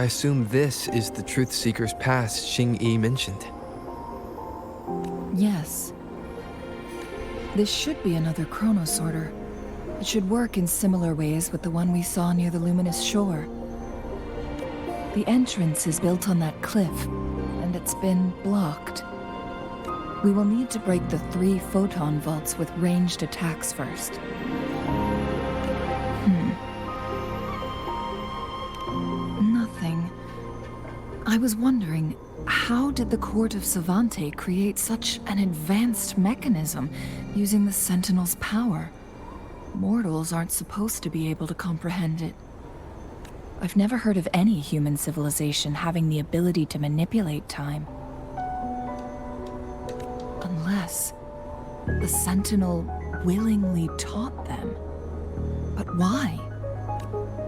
I assume this is the Truth Seeker's Pass Xing-Yi mentioned. Yes. This should be another chronosorter. It should work in similar ways with the one we saw near the luminous shore. The entrance is built on that cliff, and it's been blocked. We will need to break the 3 photon vaults with ranged attacks first. Nothing. I was wondering, how did the Court of Savante create such an advanced mechanism using the Sentinel's power? Mortals aren't supposed to be able to comprehend it. I've never heard of any human civilization having the ability to manipulate time. Unless the Sentinel willingly taught them. But why?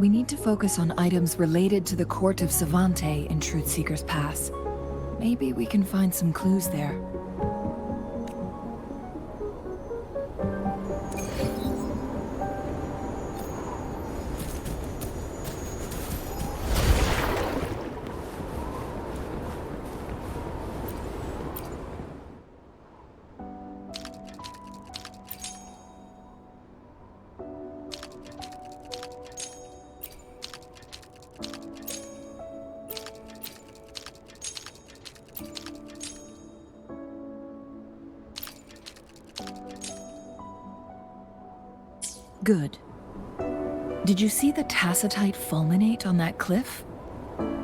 We need to focus on items related to the Court of Savante in Truth Seeker's Pass. Maybe we can find some clues there. Good. Did you see the tacitite fulminate on that cliff?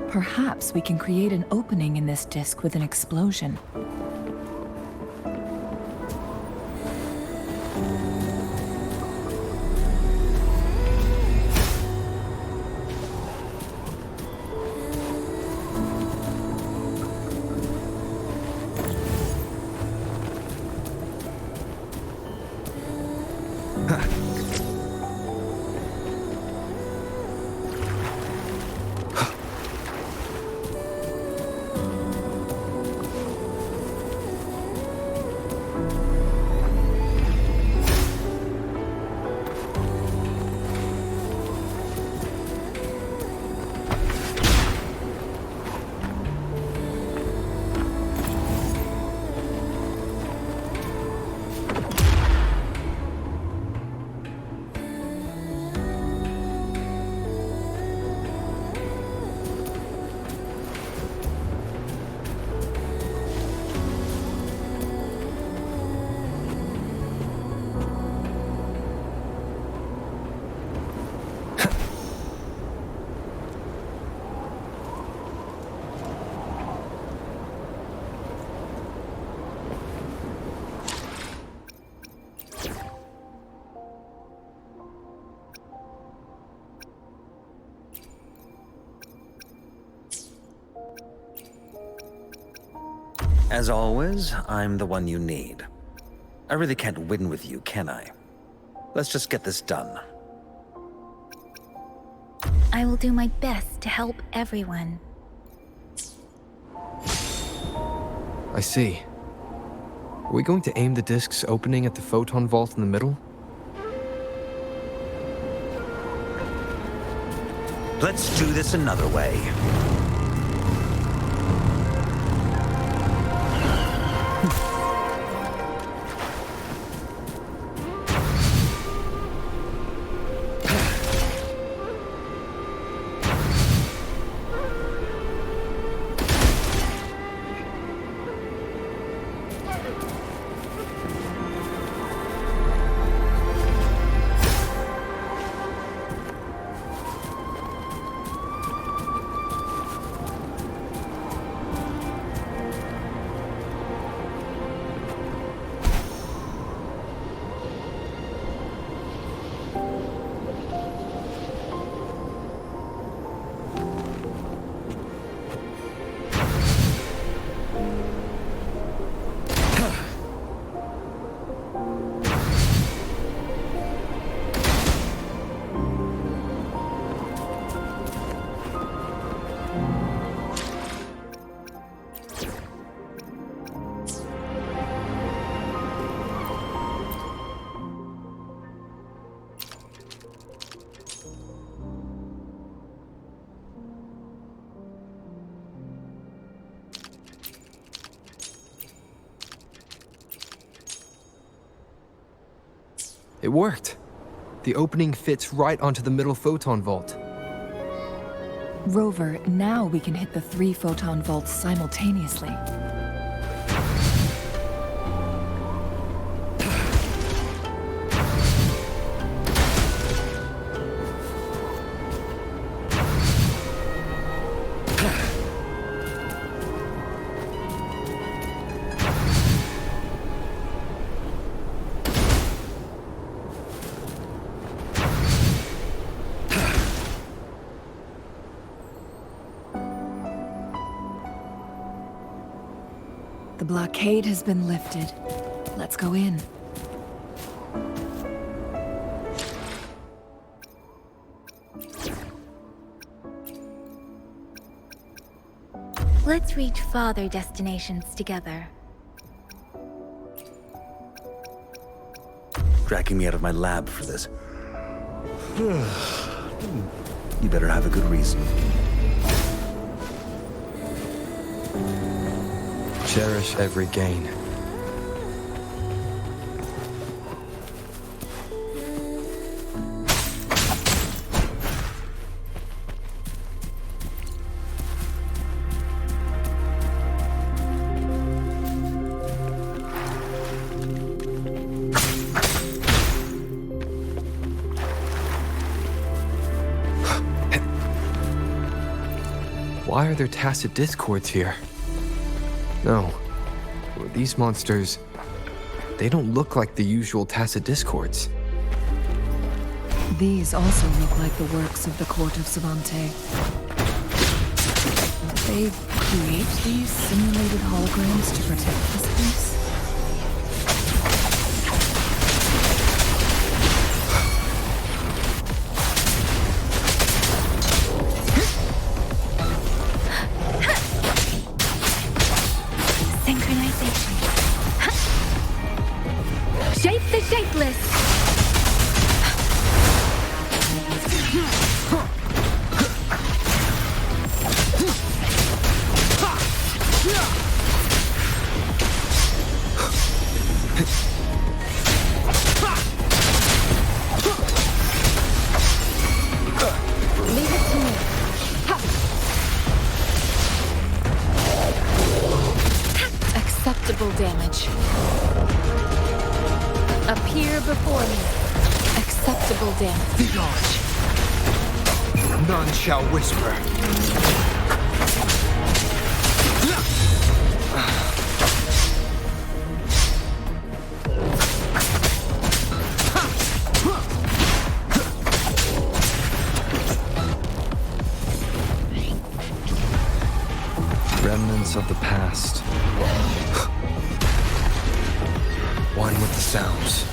Perhaps we can create an opening in this disk with an explosion. As always, I'm the one you need. I really can't win with you, can I? Let's just get this done. I will do my best to help everyone. I see. Are we going to aim the disk's opening at the photon vault in the middle? Let's do this another way. It worked. The opening fits right onto the middle photon vault. Rover, now we can hit the 3 photon vaults simultaneously. The blockade has been lifted. Let's go in. Let's reach farther destinations together. Dragging me out of my lab for this. You better have a good reason. Cherish every gain. Why are there tacit discords here? No. These monsters, they don't look like the usual tacit discords. These also look like the works of the Court of Savante. They create these simulated holograms to protect this place? Shape the shapeless! Leave it to me. Acceptable damage. Appear before me. Acceptable damage. Be gone. None shall whisper. Remnants of the past. One with the sounds.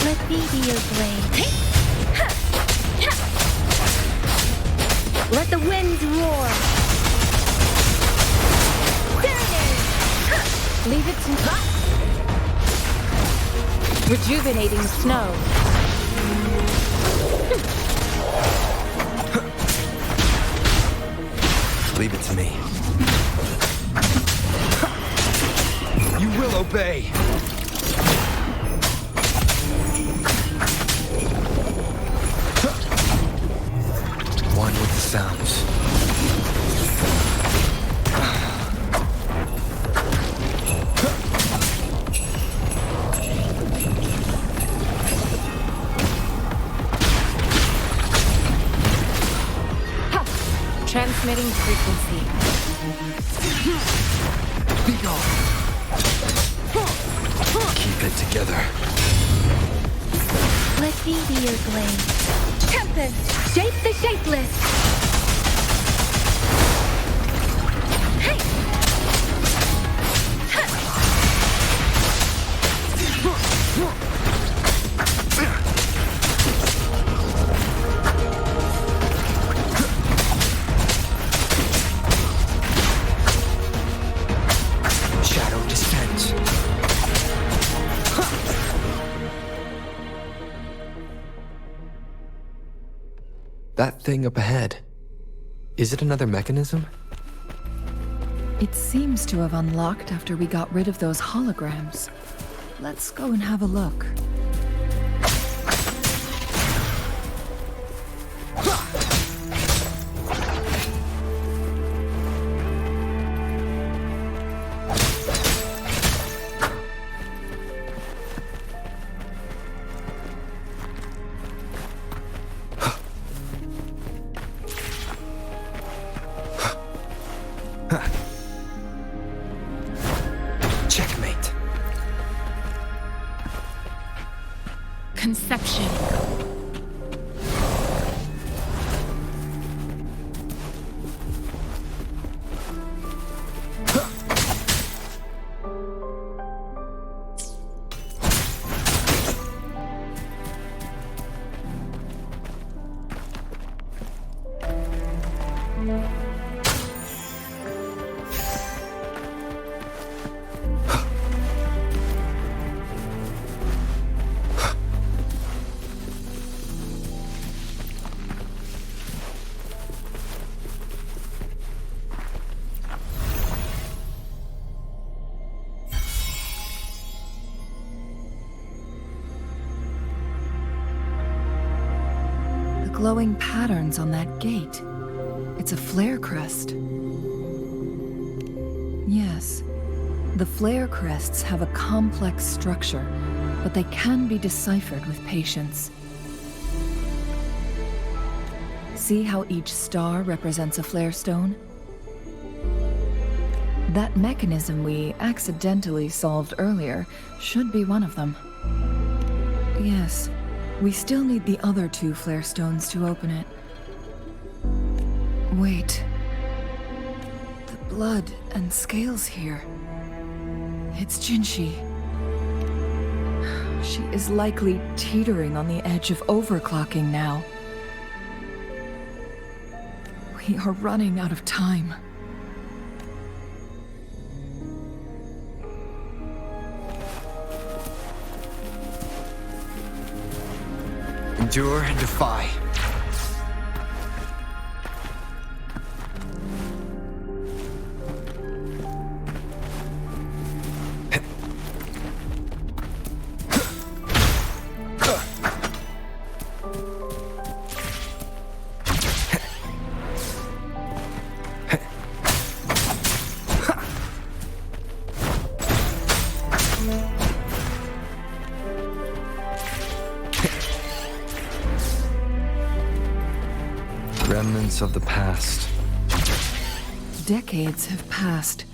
Let me be your blade. Let the winds roar. Serenade! Leave it to rejuvenating snow. Leave it to me. You will obey. One with the sounds. Transmitting frequency. Be gone. Keep it together. Let me be your blade. Tempest, shape the shapeless. Hey! Shadow descends. thing up ahead. Is it another mechanism? It seems to have unlocked after we got rid of those holograms. Let's go and have a look. Checkmate. Conception. Glowing patterns on that gate. It's a flare crest. Yes, the flare crests have a complex structure, but they can be deciphered with patience. See how each star represents a flare stone? That mechanism we accidentally solved earlier should be one of them. Yes. We still need the other 2 flare stones to open it. Wait. The blood and scales here. It's Jinshi. She is likely teetering on the edge of overclocking now. We are running out of time. Endure and defy. Remnants of the past. Decades have passed,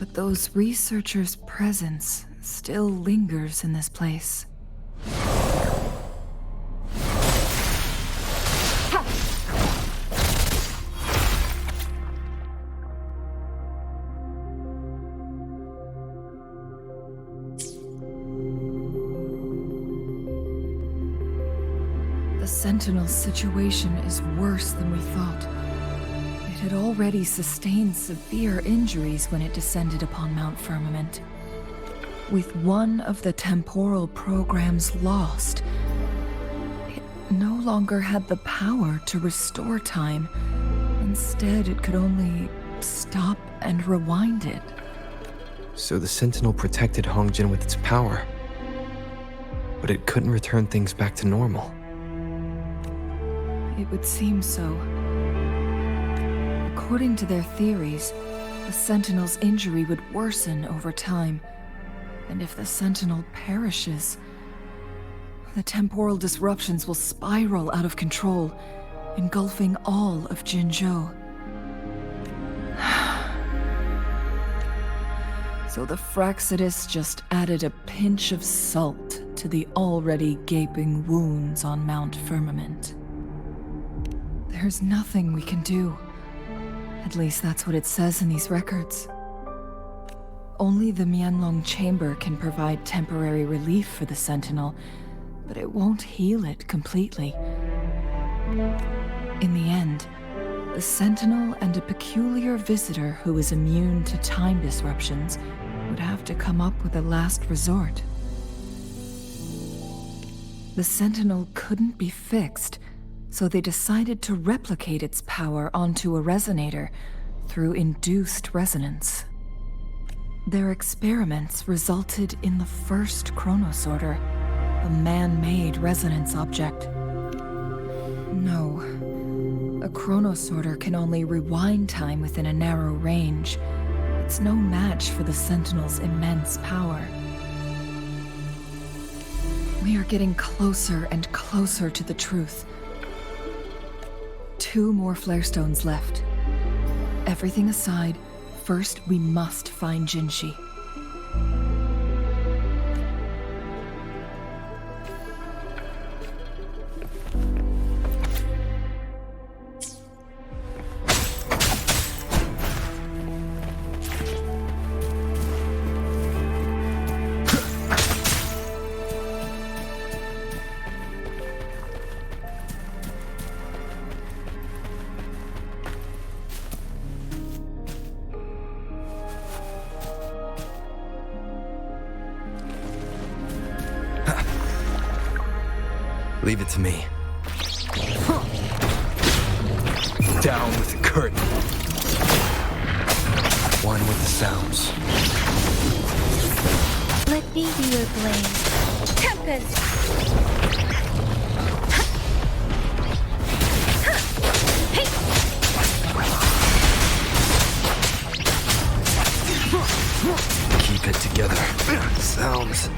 but those researchers' presence still lingers in this place. The Sentinel's situation is worse than we thought. It had already sustained severe injuries when it descended upon Mount Firmament. With one of the temporal programs lost, it no longer had the power to restore time. Instead, it could only stop and rewind it. So the Sentinel protected Hongjin with its power, but it couldn't return things back to normal. It would seem so. According to their theories, the Sentinel's injury would worsen over time. And if the Sentinel perishes, the temporal disruptions will spiral out of control, engulfing all of Jinzhou. So the Fraxidus just added a pinch of salt to the already gaping wounds on Mount Firmament. There's nothing we can do. At least that's what it says in these records. Only the Mianlong Chamber can provide temporary relief for the Sentinel, but it won't heal it completely. In the end, the Sentinel and a peculiar visitor who is immune to time disruptions would have to come up with a last resort. The Sentinel couldn't be fixed, so they decided to replicate its power onto a resonator through induced resonance. Their experiments resulted in the first chronosorter, a man-made resonance object. No, a chronosorter can only rewind time within a narrow range. It's no match for the Sentinel's immense power. We are getting closer and closer to the truth. 2 more flare stones left. Everything aside, first we must find Jinshi. Leave it to me. Down with the curtain. One with the sounds. Let me be your blade. Tempest! Keep it together. Sounds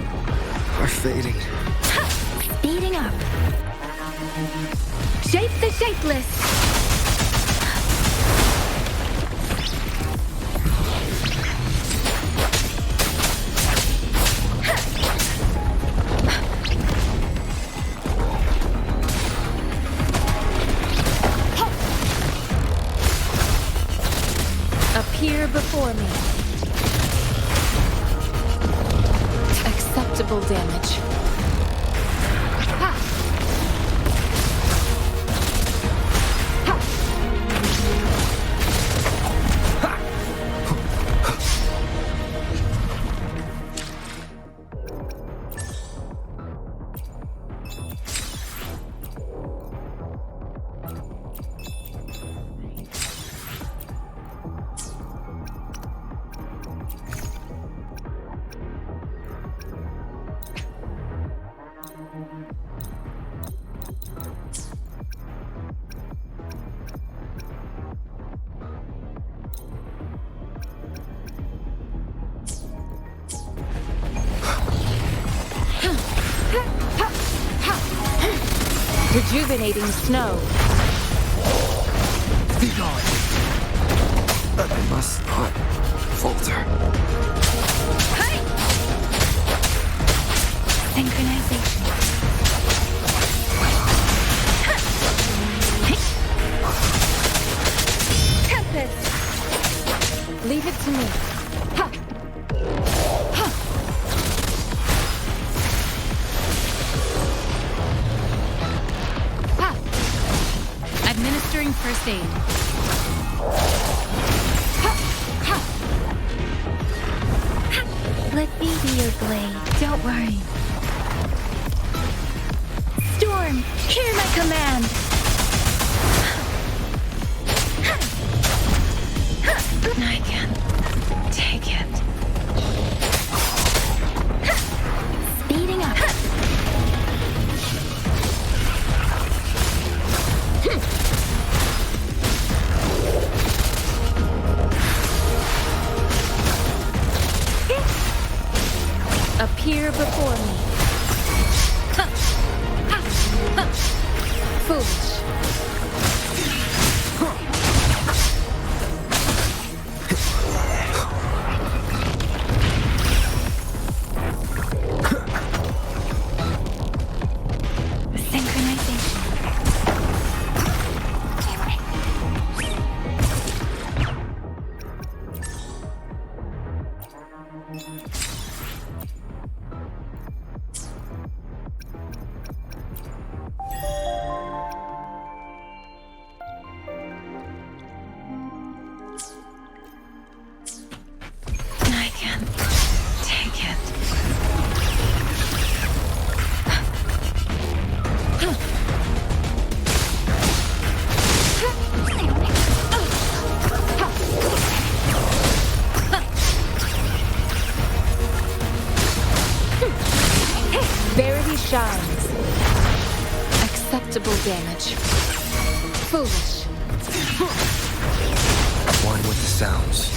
are fading. Speeding up. Shape the shapeless. Appear before me. Acceptable damage. Rejuvenating snow. Be gone. I must not falter. Hey! Synchronization. Tempest! Leave it to me. Ha! Ha! Administering first aid. Let me be your blade. Don't worry. Storm, hear my command. I can't take it. Speeding up. Appear before me. Foolish. damage. Foolish. One with the sounds.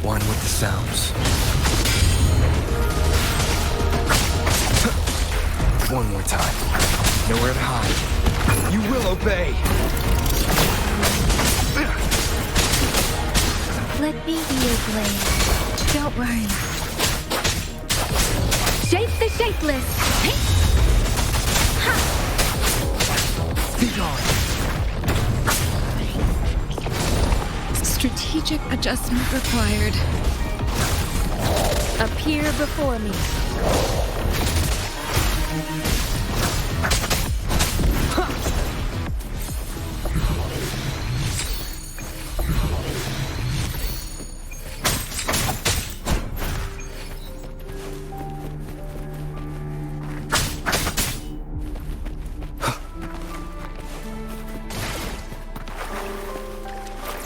One with the sounds. One more time. Nowhere to hide. You will obey! Let me be your blade. Don't worry. Shape the shapeless! Be gone! Strategic adjustment required. Appear before me.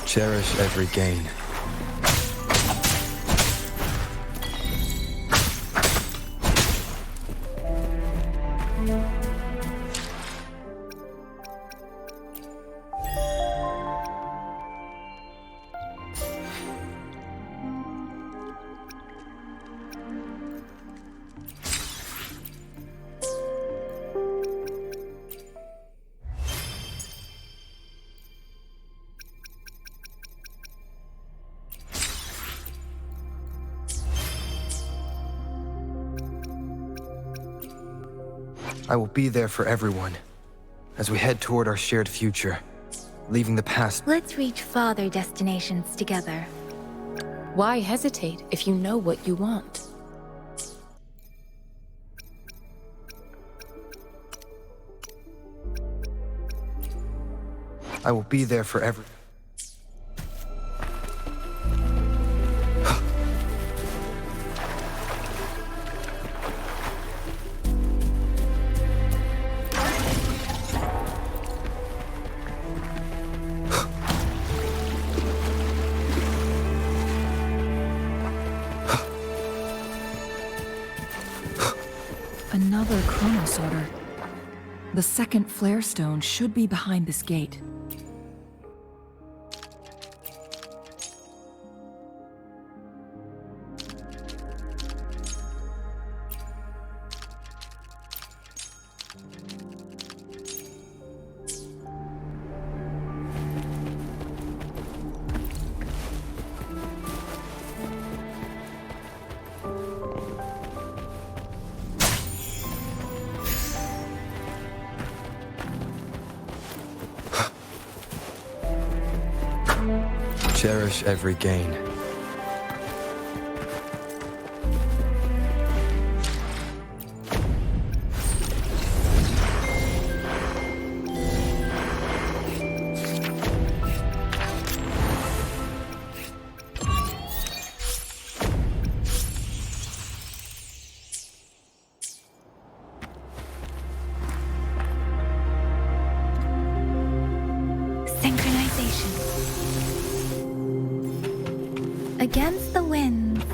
Cherish every gain. I will be there for everyone as we head toward our shared future, leaving the past. Let's reach farther destinations together. Why hesitate if you know what you want? I will be there for every. Another Chronos order. The second flare stone should be behind this gate. Cherish every gain. Synchronization. Against the wind.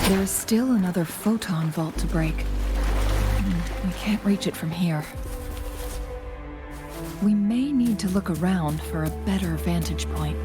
There is still another photon vault to break. We can't reach it from here. We may need to look around for a better vantage point.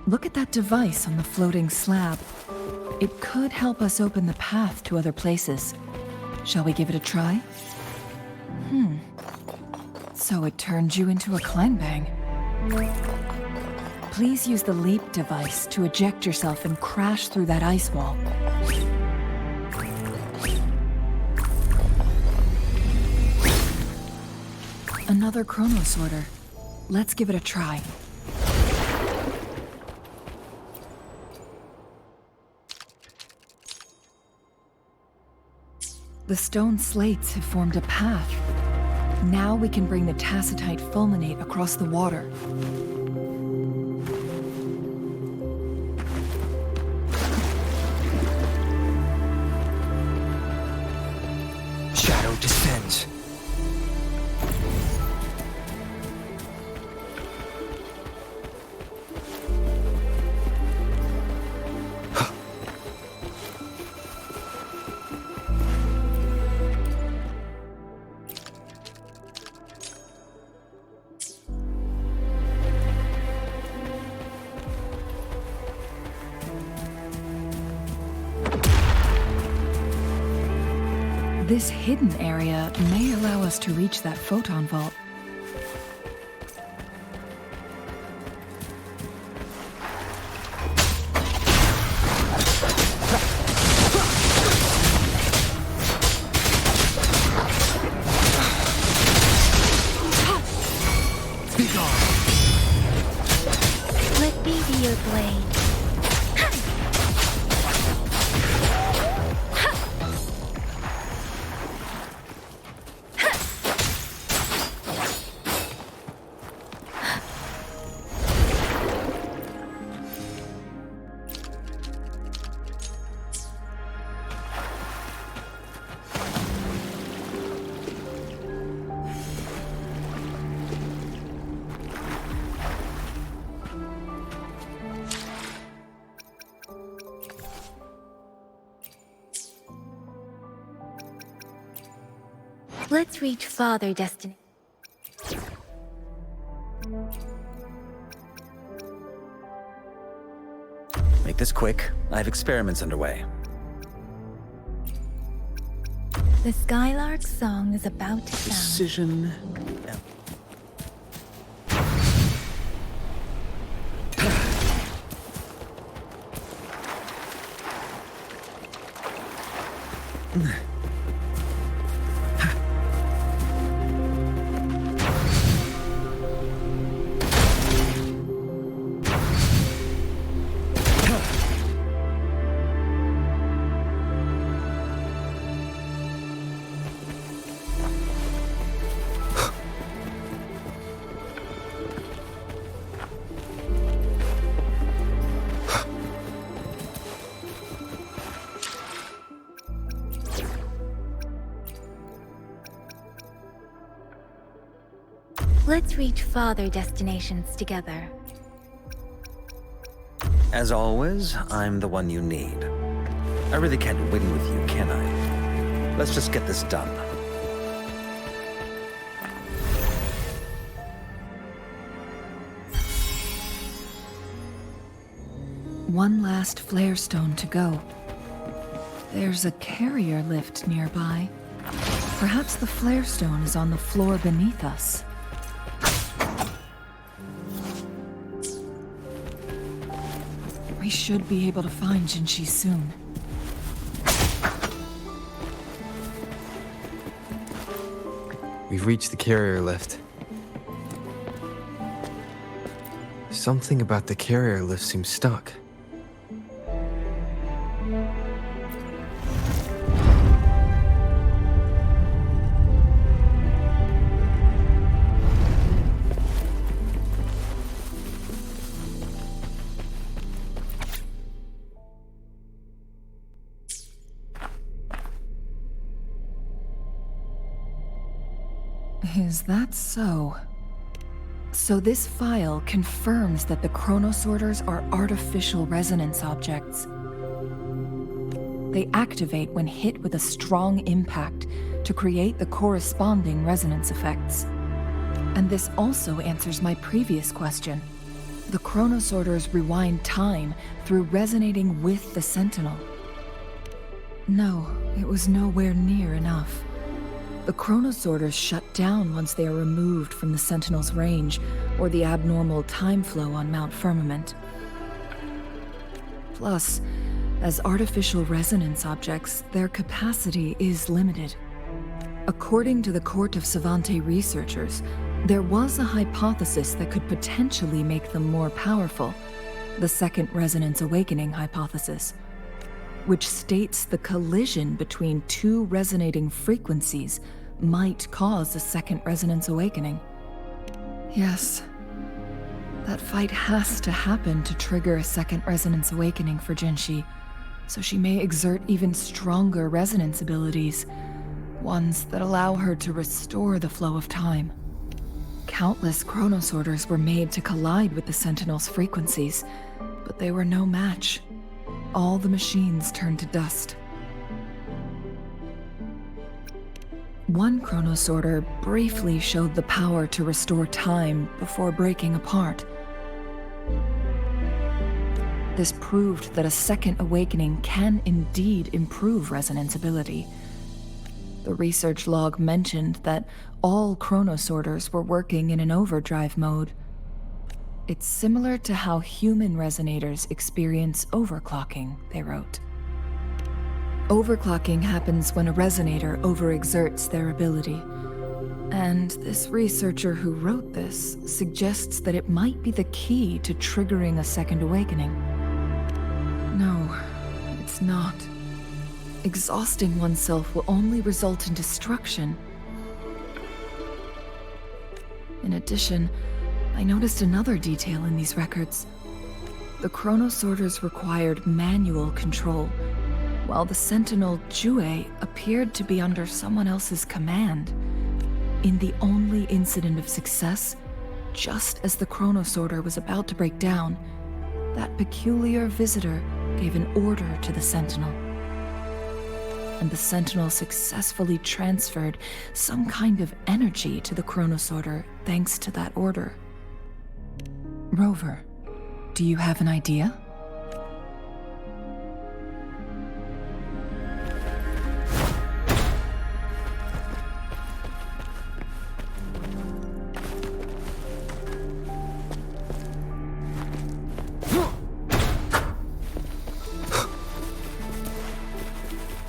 Look at that device on the floating slab. It could help us open the path to other places. Shall we give it a try? So it turned you into a clangbang. Please use the leap device to eject yourself and crash through that ice wall. Another chrono sorter. Let's give it a try. The stone slates have formed a path. Now we can bring the tacitite fulminate across the water. Shadow descends. This hidden area may allow us to reach that photon vault. Let me be your blade. Let's reach farther destiny. Make this quick. I have experiments underway. The Skylark's song is about to sound. Precision. Let's reach farther destinations together. As always, I'm the one you need. I really can't win with you, can I? Let's just get this done. One last flare stone to go. There's a carrier lift nearby. Perhaps the flare stone is on the floor beneath us. We should be able to find Jinshi soon. We've reached the carrier lift. Something about the carrier lift seems stuck. Is that so? So this file confirms that the chronosorters are artificial resonance objects. They activate when hit with a strong impact to create the corresponding resonance effects. And this also answers my previous question. The chronosorters rewind time through resonating with the Sentinel. No, it was nowhere near enough. The chronosorters shut down once they are removed from the Sentinel's range or the abnormal time flow on Mount Firmament. Plus, as artificial resonance objects, their capacity is limited. According to the Court of Savante researchers, there was a hypothesis that could potentially make them more powerful, the Second Resonance Awakening hypothesis, which states the collision between two resonating frequencies might cause a Second Resonance Awakening. Yes, that fight has to happen to trigger a Second Resonance Awakening for Jinshi, so she may exert even stronger resonance abilities, ones that allow her to restore the flow of time. Countless chronosorters were made to collide with the Sentinel's frequencies, but they were no match. All the machines turned to dust. One chronosorter briefly showed the power to restore time before breaking apart. This proved that a second awakening can indeed improve resonance ability. The research log mentioned that all chronosorters were working in an overdrive mode. It's similar to how human resonators experience overclocking, they wrote. Overclocking happens when a resonator overexerts their ability. And this researcher who wrote this suggests that it might be the key to triggering a second awakening. No, it's not. Exhausting oneself will only result in destruction. In addition, I noticed another detail in these records. The chronosorters required manual control, while the Sentinel Jue appeared to be under someone else's command. In the only incident of success, just as the chronosorter was about to break down, that peculiar visitor gave an order to the Sentinel. And the Sentinel successfully transferred some kind of energy to the chronosorter thanks to that order. Rover, do you have an idea?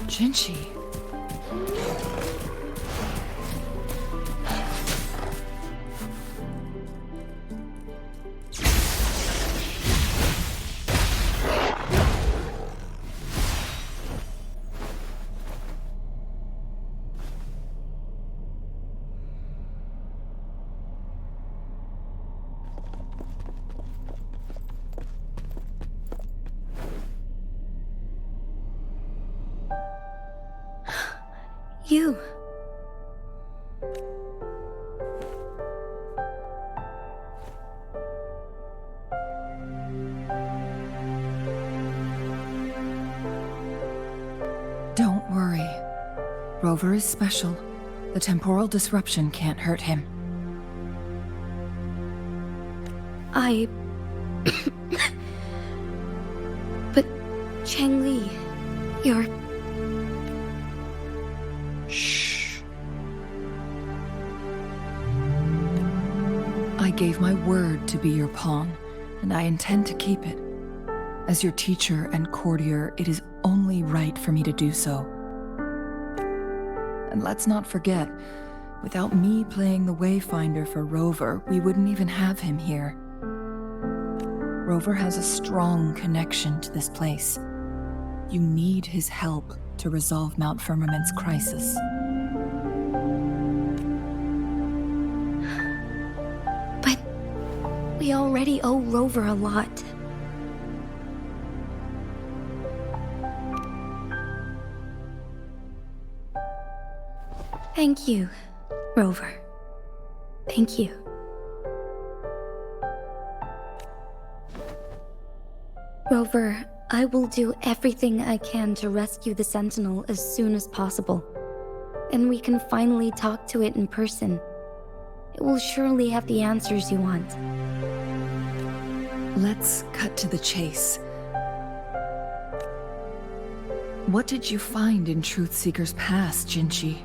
Jinshi. You. Don't worry. Rover is special. The temporal disruption can't hurt him. But Changli, you're... Shh. I gave my word to be your pawn, and I intend to keep it. As your teacher and courtier, it is only right for me to do so. And let's not forget, without me playing the Wayfinder for Rover, we wouldn't even have him here. Rover has a strong connection to this place. You need his help to resolve Mount Firmament's crisis. But we already owe Rover a lot. Thank you, Rover. Thank you. Rover, I will do everything I can to rescue the Sentinel as soon as possible. And we can finally talk to it in person. It will surely have the answers you want. Let's cut to the chase. What did you find in Truthseeker's past, Jinshi?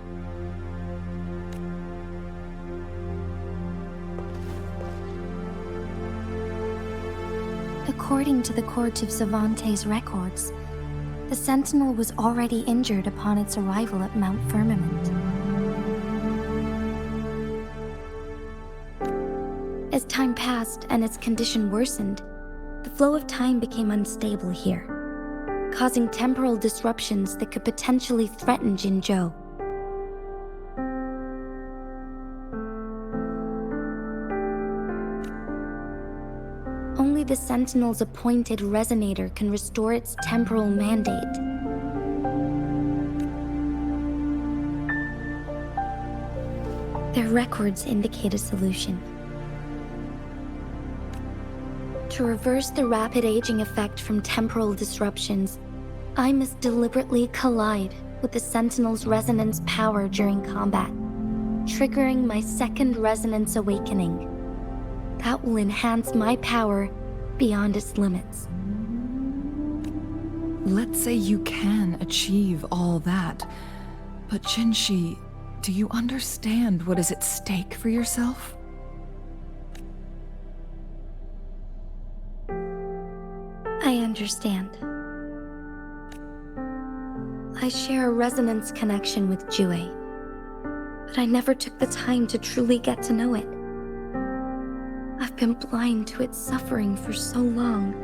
According to the Court of Savante's records, the Sentinel was already injured upon its arrival at Mount Firmament. As time passed and its condition worsened, the flow of time became unstable here, causing temporal disruptions that could potentially threaten Jinzhou. Only the Sentinel's appointed resonator can restore its temporal mandate. Their records indicate a solution. To reverse the rapid aging effect from temporal disruptions, I must deliberately collide with the Sentinel's resonance power during combat, triggering my second resonance awakening. That will enhance my power beyond its limits. Let's say you can achieve all that, but Jinshi, do you understand what is at stake for yourself? I understand. I share a resonance connection with Jue, but I never took the time to truly get to know it. I've been blind to its suffering for so long.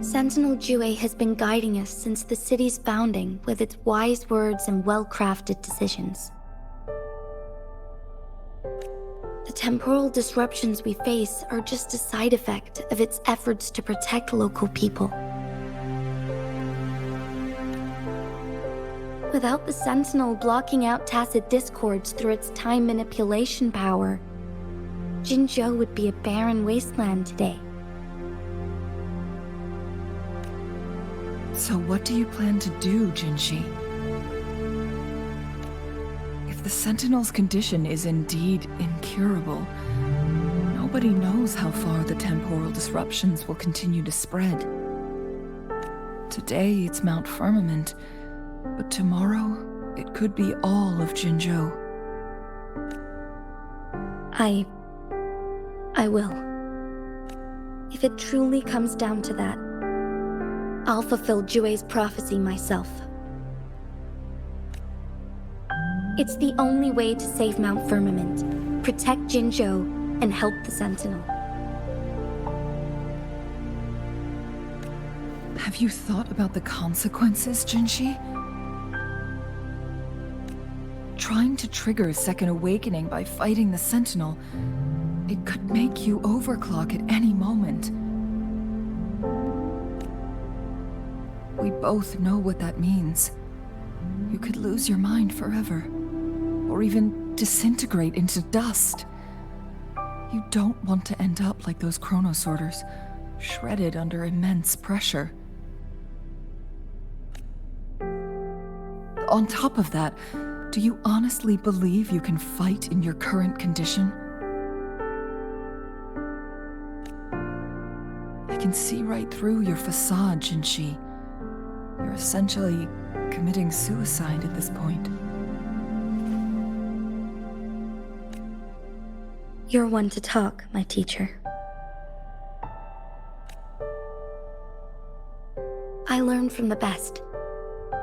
Sentinel Jue has been guiding us since the city's founding with its wise words and well-crafted decisions. The temporal disruptions we face are just a side effect of its efforts to protect local people. Without the Sentinel blocking out tacit discords through its time manipulation power, Jinzhou would be a barren wasteland today. So what do you plan to do, Jinshi? If the Sentinel's condition is indeed incurable, nobody knows how far the temporal disruptions will continue to spread. Today it's Mount Firmament, but tomorrow it could be all of Jinzhou. I will. If it truly comes down to that, I'll fulfill Jue's prophecy myself. It's the only way to save Mount Firmament, protect Jinzhou, and help the Sentinel. Have you thought about the consequences, Jinshi? Trying to trigger a second awakening by fighting the Sentinel, it could make you overclock at any moment. We both know what that means. You could lose your mind forever, or even disintegrate into dust. You don't want to end up like those chronosorters, shredded under immense pressure. On top of that, do you honestly believe you can fight in your current condition? I can see right through your facade, Jinshi. You're essentially committing suicide at this point. You're one to talk, my teacher. I learned from the best.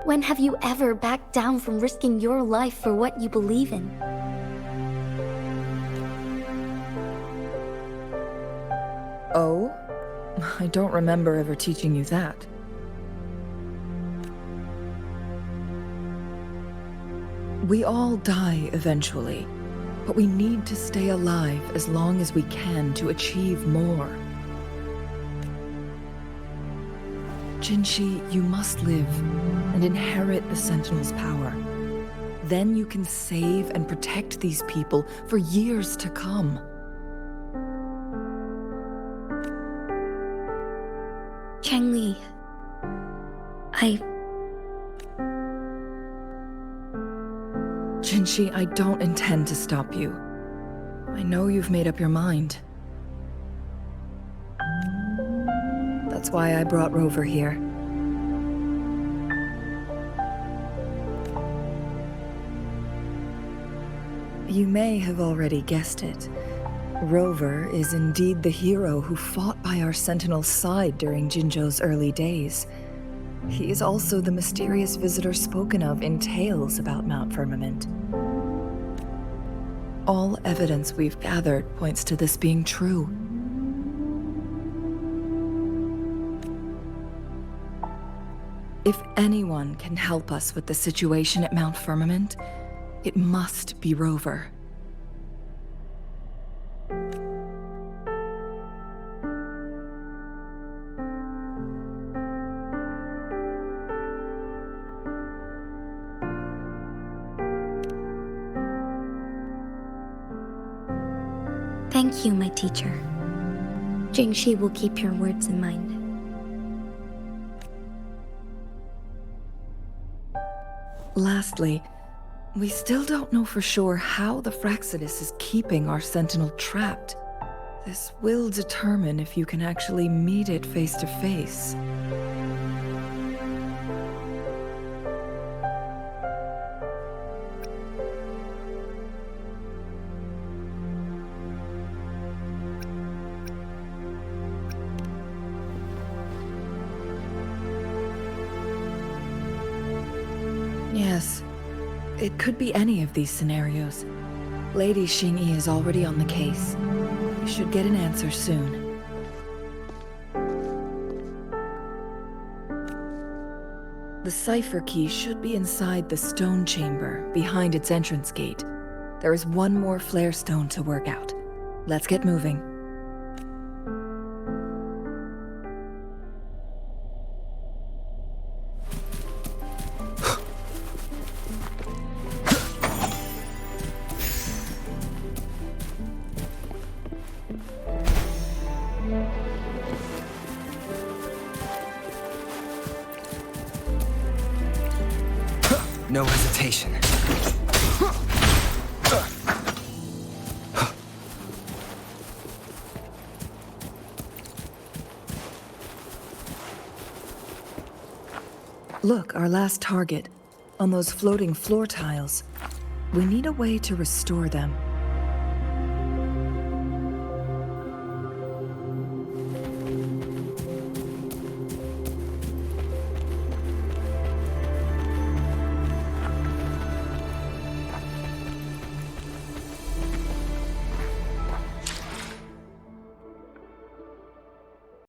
When have you ever backed down from risking your life for what you believe in? Oh? I don't remember ever teaching you that. We all die eventually, but we need to stay alive as long as we can to achieve more. Jinshi, you must live and inherit the Sentinel's power. Then you can save and protect these people for years to come. Changli, Jinshi, I don't intend to stop you. I know you've made up your mind. That's why I brought Rover here. You may have already guessed it. Rover is indeed the hero who fought by our Sentinel's side during Jinzhou's early days. He is also the mysterious visitor spoken of in tales about Mount Firmament. All evidence we've gathered points to this being true. If anyone can help us with the situation at Mount Firmament, it must be Rover. Thank you, my teacher. Jingxi will keep your words in mind. Lastly, we still don't know for sure how the Fraxidus is keeping our Sentinel trapped. This will determine if you can actually meet it face to face. Yes, it could be any of these scenarios. Lady Xingyi is already on the case. We should get an answer soon. The cipher key should be inside the stone chamber, behind its entrance gate. There is one more flare stone to work out. Let's get moving. No hesitation. Look, our last target. On those floating floor tiles. We need a way to restore them.